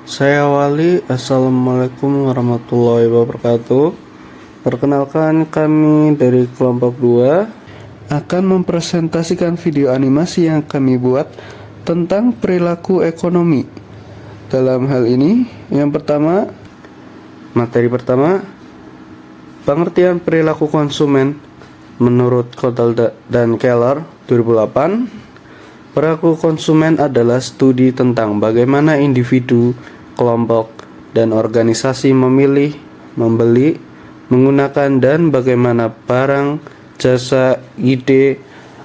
Saya Wali, Assalamualaikum warahmatullahi wabarakatuh. Perkenalkan, kami dari kelompok 2 akan mempresentasikan video animasi yang kami buat tentang perilaku ekonomi. Dalam hal ini, materi pertama, pengertian perilaku konsumen menurut Cottle dan Keller 2008. Perilaku konsumen adalah studi tentang bagaimana individu, kelompok, dan organisasi memilih, membeli, menggunakan, dan bagaimana barang, jasa, ide,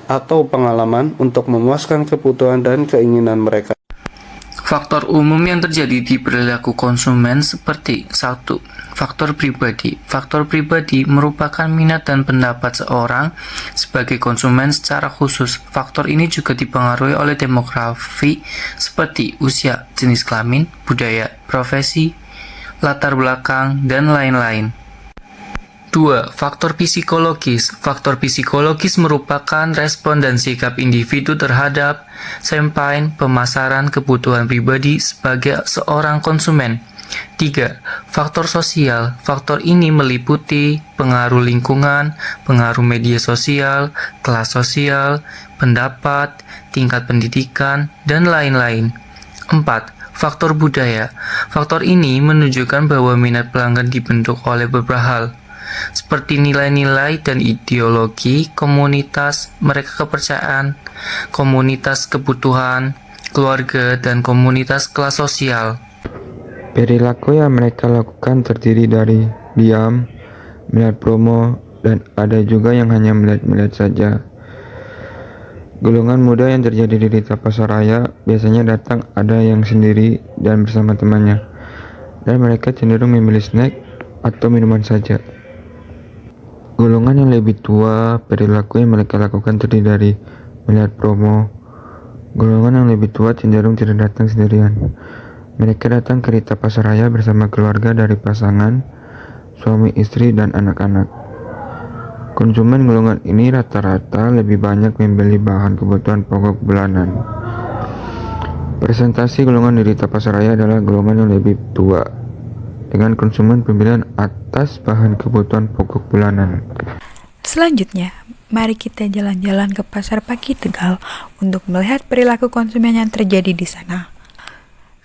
atau pengalaman untuk memuaskan kebutuhan dan keinginan mereka. Faktor umum yang terjadi di perilaku konsumen seperti 1. Faktor pribadi. Faktor pribadi merupakan minat dan pendapat seorang sebagai konsumen secara khusus. Faktor ini juga dipengaruhi oleh demografi seperti usia, jenis kelamin, budaya, profesi, latar belakang, dan lain-lain. 2. Faktor psikologis. Faktor psikologis merupakan respon dan sikap individu terhadap campaign pemasaran kebutuhan pribadi sebagai seorang konsumen. 3. Faktor sosial. Faktor ini meliputi pengaruh lingkungan, pengaruh media sosial, kelas sosial, pendapat, tingkat pendidikan, dan lain-lain. 4. Faktor budaya. Faktor ini menunjukkan bahwa minat pelanggan dibentuk oleh beberapa hal, seperti nilai-nilai dan ideologi, komunitas mereka kepercayaan, komunitas kebutuhan, keluarga, dan komunitas kelas sosial. Perilaku yang mereka lakukan terdiri dari diam, melihat promo, dan ada juga yang hanya melihat-melihat saja. Golongan muda yang terjadi di Rita Pasaraya biasanya datang ada yang sendiri dan bersama temannya, dan mereka cenderung memilih snack atau minuman saja. Golongan yang lebih tua, perilaku yang mereka lakukan terdiri dari melihat promo. Golongan yang lebih tua cenderung tidak datang sendirian. Mereka datang ke Rita Pasaraya bersama keluarga dari pasangan, suami istri, dan anak-anak. Konsumen golongan ini rata-rata lebih banyak membeli bahan kebutuhan pokok bulanan. Presentasi golongan di Rita Pasaraya adalah golongan yang lebih tua, dengan konsumen pembelian atas bahan kebutuhan pokok bulanan. Selanjutnya, mari kita jalan-jalan ke Pasar Pagi Tegal untuk melihat perilaku konsumen yang terjadi di sana.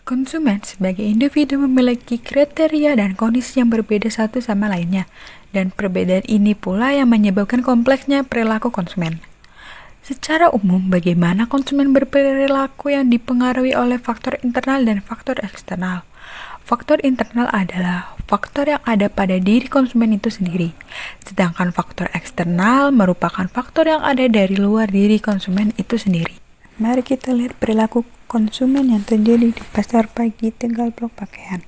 Konsumen sebagai individu memiliki kriteria dan kondisi yang berbeda satu sama lainnya, dan perbedaan ini pula yang menyebabkan kompleksnya perilaku konsumen. Secara umum, bagaimana konsumen berperilaku yang dipengaruhi oleh faktor internal dan faktor eksternal. Faktor internal adalah faktor yang ada pada diri konsumen itu sendiri, sedangkan faktor eksternal merupakan faktor yang ada dari luar diri konsumen itu sendiri. Mari kita lihat perilaku konsumen yang terjadi di Pasar Pagi Tegal Blok Pakaian.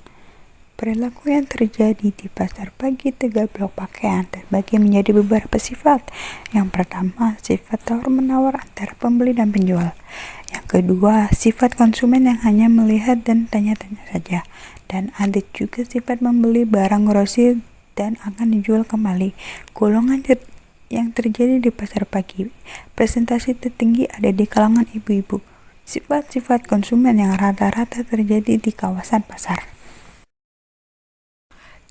Perilaku yang terjadi di Pasar Pagi Tegal Blok Pakaian terbagi menjadi beberapa sifat. Yang pertama, sifat tawar-menawar antara pembeli dan penjual. Yang kedua, sifat konsumen yang hanya melihat dan tanya-tanya saja. Dan ada juga sifat membeli barang grosir dan akan dijual kembali. Golongan yang terjadi di pasar pagi, presentasi tertinggi ada di kalangan ibu-ibu. Sifat-sifat konsumen yang rata-rata terjadi di kawasan pasar.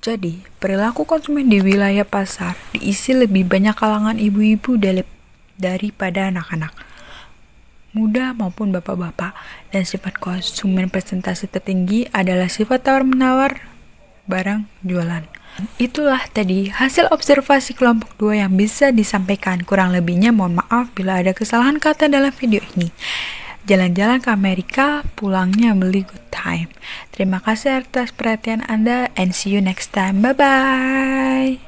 Jadi, perilaku konsumen di wilayah pasar diisi lebih banyak kalangan ibu-ibu daripada anak-anak, muda maupun bapak-bapak. Dan sifat konsumen presentasi tertinggi adalah sifat tawar-menawar barang jualan. Itulah tadi hasil observasi kelompok 2 yang bisa disampaikan. Kurang lebihnya mohon maaf bila ada kesalahan kata dalam video ini. Jalan-jalan ke Amerika, pulangnya beli good time. Terima kasih atas perhatian Anda and see you next time. Bye-bye.